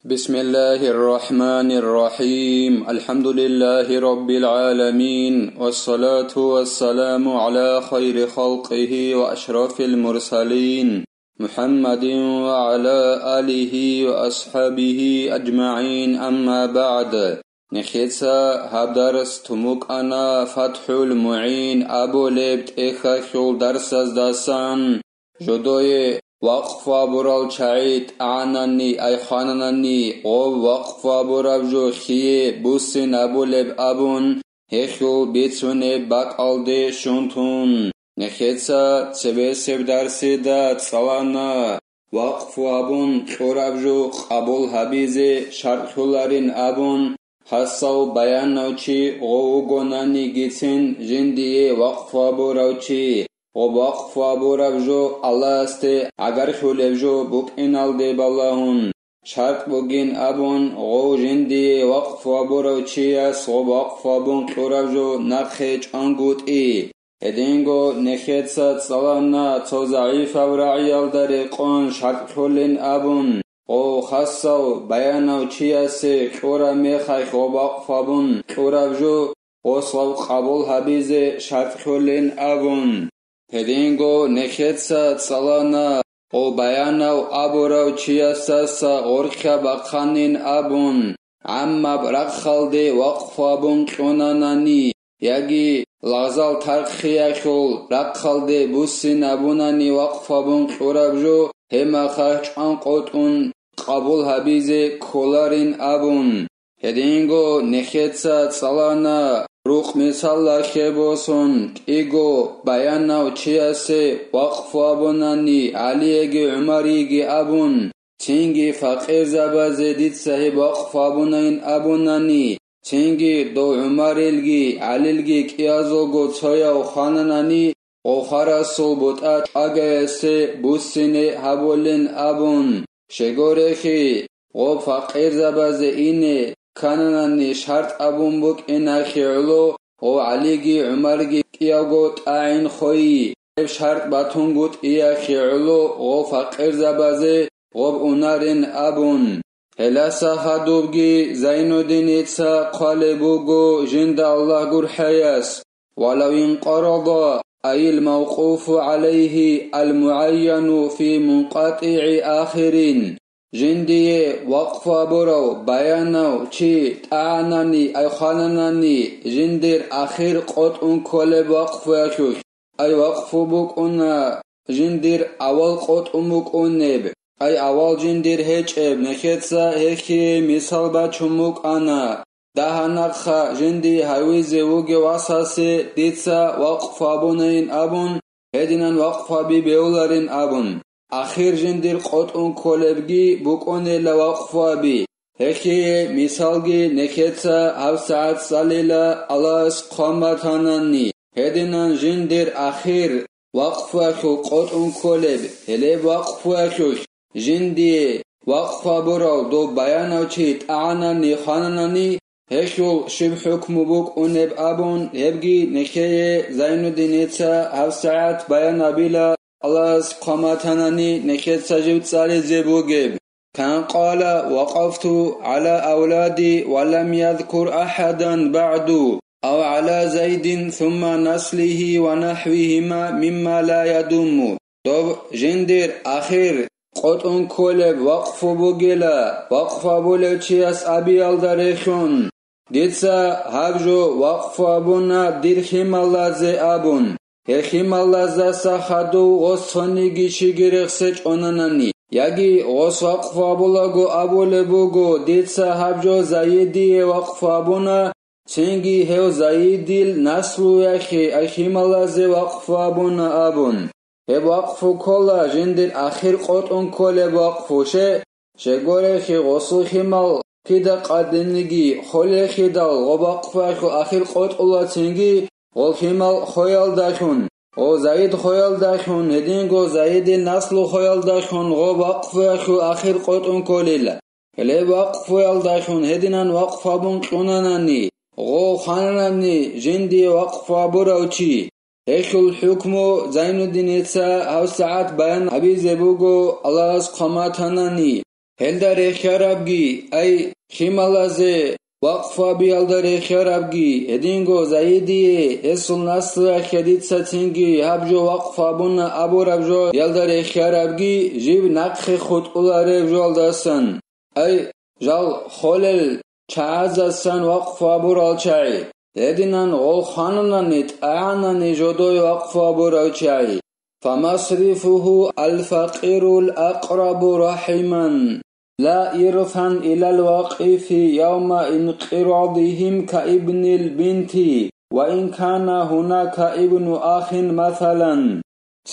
بسم الله الرحمن الرحيم الحمد لله رب العالمين والصلاة والسلام على خير خلقه وأشرف المرسلين محمد وعلى آله وأصحابه أجمعين أما بعد نخيتسا هبدرس تموك أنا فتح المعين أبو لبت إخاخل درس داسان جدوي وقف برال شعيد عناني أي خاناني أو وقف برال جو خيه بوسن أبو لب أبون هخو بيتسوني باك ألدي شنطون نخيتسا تسبسب درسي دات صلانا وقف أبون خوراب جو قبول حبيزي شرطولارين أبون حساو بيان نوچي غوغوناني گيتين جندي وقف براوچي وقف برابجو الله است اگر خولبجو بوك انال دي باللهون شرط بوگين ابون غو جندي وقف براوچي اس وقف بون خورابجو نخيچ انگوت اي ادينگو نخيتسا صلانا تو ضعيف ورعيال داري قون شرط خولين ابون او خاصو بيانو چياسي خورا ميخاي وقف بون خورابجو وصل قبول حبيزي شرط خولين ابون هدينگو نخيتسا صلانا او بيانو ابوراو چياساسا غورخا بخانين ابون عما برخالدي وقف ابون قوناناني ياگي لغزال ترخياخول رخالدي بوسين ابوناني وقف ابون قورابجو هما خاچ انقوتون قبول حبيزي كولارين ابون هدينگو نخيتسا صلانا روخ مثال خبوسون إيغو بياناو چياسي وقف أبوناني عليگي عمريگي أبون تنگي فقير زبازي ديت صحيب وقف أبونين أبوناني تنگي دو عمريلگي عليلگي كيازوغو تسوياو خاناناني وخراسول بوتات أغايسي بوسيني حبولين أبون شغوريخي و فقير زبازي إني كاناني شرط أبون بوك إناخي علو و عليگي عمرگي كياغوت آين خوي شرط باتونگوت إياخي علو و فقير زبازي غب اونارين أبون هلاسا خدوبگي زينو دينيتسا قالبوغو جند الله قر حياس ولو انقرض أي الموقوف عليه المعين في منقطع آخرين جندي وقف برو بيانو چي تعناني اي خاناناني جندير اخير قطعون كولب وقف يكوش اي وقف بوكونا جندير اول قطعون بوكونيب اي اول جندير هيچب نخيتسا هيكي مثال بچموك انا دهاناخا جندي هاويزي ووغي واساسي ديتسا وقف ابونين ابون هدينان وقف بيولارين ابون آخر جندر قطعون کولبگی بکنه لوقفابی هکی مثالگی نکتا هف ساعت سالیلا الاس قامتانانی هدینان جندر آخر وقفاکو قطعون کولب هلی وقفاکو جندی وقفا برو دو بیانو چیت اعنانی خانانانی هشول شب حکم بکنه بابون هبگی نکی زینو دینیتا هف ساعت بیانا بیلا الله قامتانني نكت سجبت سالي زبوغيب كان قال وقفت على أولادي ولم يذكر أحدا بعد أو على زيد ثم نسله ونحوهما مما لا يدوم طب جندر أخير قطن كولب وقف بوغيلا وقف بولوچياس أبي الدريخون ديتسا هبجو وقف أبونا ديرخيم الله زي أبون هخيم الله زاسا خدو غصفانيگي شگرخسچ اوناناني ياگي غص وقف ابولاگو ابولبوگو ديتسا حبجو زايدي وقف ابونا چنگي هو زايديل نسلو يخي اخيم الله زي وقف ابونا ابون هب وقف كولا جندر اخير قطن كولا وقفوشه شگورخي غصو خيمال كده قدنگي خولي خيدال وقف اخير قطن چنگي والخيمال خويال داخون او زايد خويال داخون هدينگو زايد نسل خويال داخون غو وقف اخو اخر قطن كوليلا هلي وقف خويال داخون هدينان وقف ابون قوناناني غو خاناناني جندي وقف ابوراوچي هيخل الحكمو زين الدين يتسا هاو ساعات بيان ابي زبوغو الله قامتاناني هلدر خرابگی ای خیمالازه وقفا بیالدر خرابگی ادینگو زایدیه اصل نصر خدید ستینگی هبجو وقفا بون ابو ربجو یالدر خرابگی جیب نقخ خود اولاره بجوالداسن ای جال خولل چازاسن وقفا برالچای ادینان غول خاننانیت اعنانی جدوی وقفا برالچای فمصرفه الفقير الأقرب رحما لا إرثا إلى الواقف يوم انقراضهم كابن البنت وإن كان هناك ابن أخ مثلا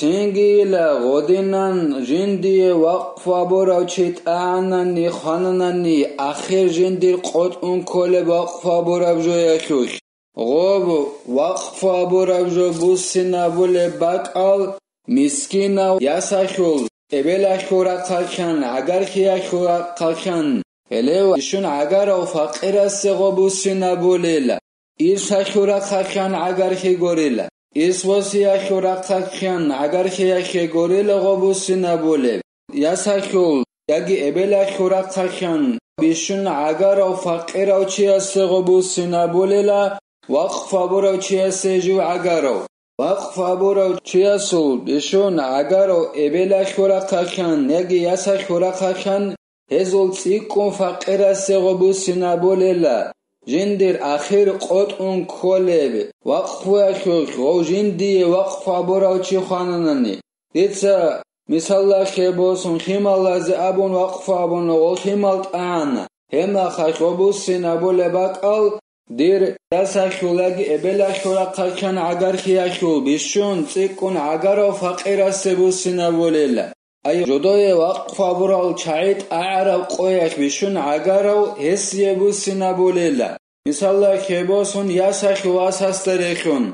تنجيل غدنان جندي وقف براوچيت أعناني خانناني آخر جندي قطعن كل وقف براوجو يخوش غوب وقف براوجو بوسنا بول باقال مسكينا ياساخول ابلاخورا قالخان اگر خياخورا قالخان هلو شون اگر او فقير سغو بوسنا بوليلا إيساخورا قالخان اگر خي غوريلا إسوسياخورا قالخان اگر خي غوريلا غوبوسنا بولي ياساخول ياگي ابلاخورا قالخان بيشون اگر او فقير او چياسغو بوسنا بوليلا وقف برو چياسجو اگرو وقف برو چیاسول بشون اگرو ابلا خورا قاکن نگی یاسا خورا قاکن هزول سیکون فقیر سیغو بوسینا بولیلا جندر اخیر قط اون کولب وقف اخیر غو جندی وقف برو چی خاننانی دیتسا مثلا خیبوسون خیمال از ابون وقف ابون و خیمالت آن هما خاک بوسینا بولی باقال دير داساخولagi ebelaxora qalkan agar xiaxul bishun tsikun agaro faqira sebusina bolela ay jodoye waqfa bural chait aara qoyak bishun agaro hesiyebusina bolela misalla khebosun yasakhul wasastarexun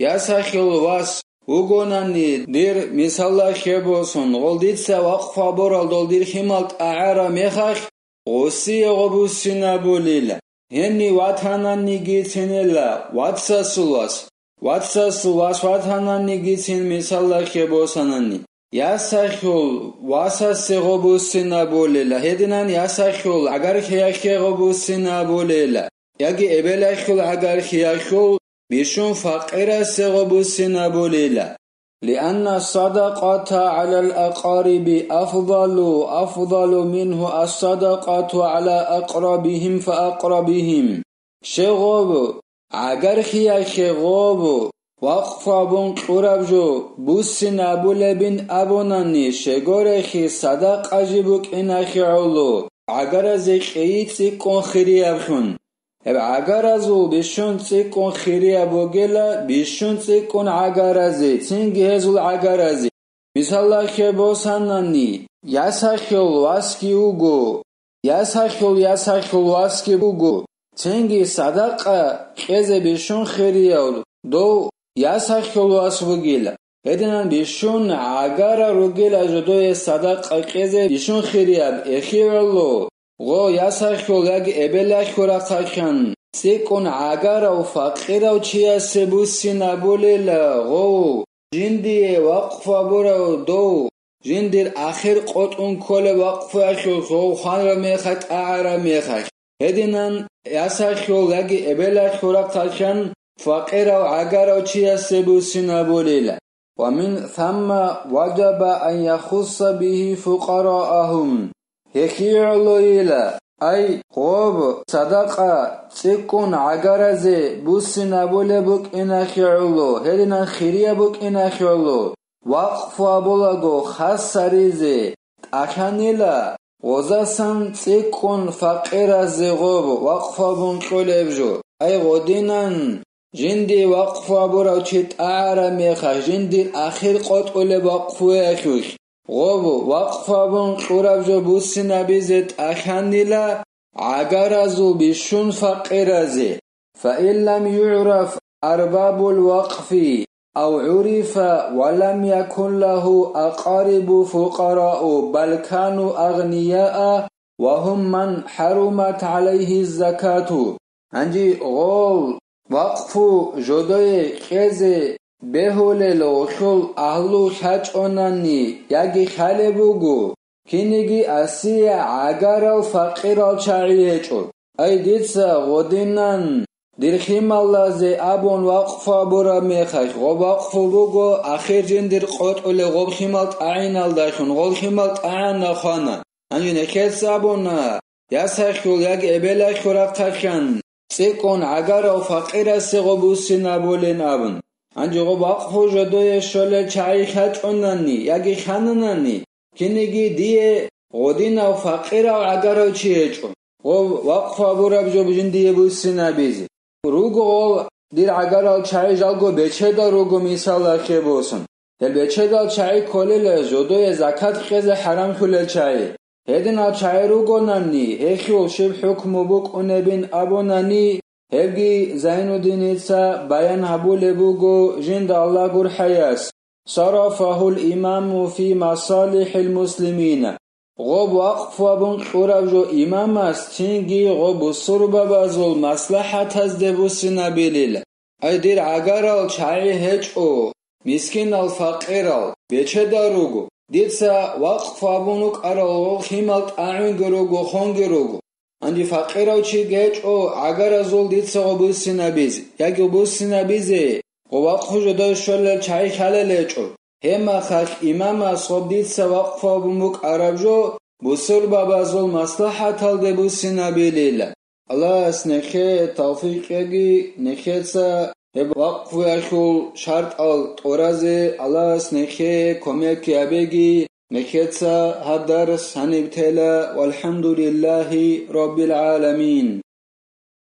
yasakhul was ugonani dir misalla khebosun golditsa waqfa bural doldir himalt aara mekhax غوسي غبوسنا بوليلا هني واتهاناني گيتينيلا واتساسولواس واتهاناني گيتين مثالا خيبوساناني ياساخول واساسي غبوسنا بوليلا هدنان ياساخول اگر خياخي غبوسنا بوليلا ياگي ابلاخول اگر خياخول بيشون فقيرا سي غبوسنا بوليلا لأن الصدقة على الأقارب أفضل منه الصدقة على أقربهم فأقربهم شغوب اگر خياخي غوب وقفا بون قربجو بوسن أبو لبن أبوناني شغورخي صدقة جبوك إناخي علو اگر ازيك ايتي كون خريابخون اگر ازو بشون تسيكون خيريا بوغيلا بشون تسيكون عگرازي تنگي هزول عگرازي مثلا خبوساناني ياساخيول واسكي اوغو ياساخيول واسكي اوغو تنگي صدقة خيزي بشون خيريا دو ياساخيول واسوغيلا هدنان بشون عگرا روغيلا جدوه صدقة خيزي بشون خيريا اخيرلو غو ياساخول ياگي ابلاخورا قاكن سيكون عگرا و فقيرا و چيا سبوسينا بوليلا غو جندي وقفا برا دو جندر آخر قطعن كل وقفا غو خانرا ميخاك اعرا ميخاك هدنان ياساخول ياگي ابلاخورا قاكن فقيرا و عگرا و چيا سبوسينا بوليلا ومن ثم وجب أن يخص به فقراءهم هكيعلويلا أي غوب صدقة تكون عجرزي بوسنا بولبوك إناخيعلو هلنا خيريا بوك إناخيعلو وقف أبولغو خاصريزي أخانيلا غوزاسان تكون فقيرزي غوب وقف أبون كولبجو أي غودينان جندي وقف أبوراو چيت أعرا ميخا جندي آخر قط أولي وقفو يخوش غوب وقفا بون قرابجو بوسنا بيزت أخانيلا عگرازو بشون فقيرازي فإن لم يعرف أرباب الوقف أو عرف ولم يكن له أقارب فقراء بل كانوا أغنياء وهم من حرمت عليه الزكاة انجي غول وقفو جدوي خيزي بهوللو خل اهلو خچ اوناني ياگي خالبوگو Киниги асия агарал фақирал чариечо. Ай дица годинан дирхималлазе абон вақфа бура мехаш. Го вақфу буго ахиржин дир қотуле гобхимал таинал дахун. Голхимал таана хана. Анжи нехец абона ясахул яг эбелах хураққахан. Цикон агарал фақирасе гобусина болен абн. Анжи го вақфу жодое шоле чай хачунани. Яги хананани. Киниги дие година фақира агаро чиечо. Го вақфа бура бжобжин дие бусина бизи. Руго дир агарал чай жалго бечеда руго мисала хебоsun. Hel beçedal çayı kolele jodое zakat xeze haram khulel çayı. Hedin al çayı rugonani hekul şib hukmu buk unebin abonani hevgi Zainuddin itsa bayan habule bugo jind Allah gur hayas. Sarafahul imamu fi masalihil muslimina. Gob waqf wabun qurabjo imamas tingi gob surba bazul maslahat hazdebusina bilil. Aydir agaral çayı heço Miskin al faqiral beçedarugo ditsa waqf abunuk aral khimalt aingurugo khongurugo andi faqiral chi gecho agarazol ditsa obusinabiz yagi obusinabize o waqf jodo sholle chay khalelecho hema khak imama sobditsa waqf abunuk arabjo busul babazol maslahat al debusinabilila Allah asnekhe tawfiqegi nekhetsa وقف أخول شرط الطرازة الله سنخي كميك يابيجي نخيتسا هالدرس هنبتلا والحمد لله رب العالمين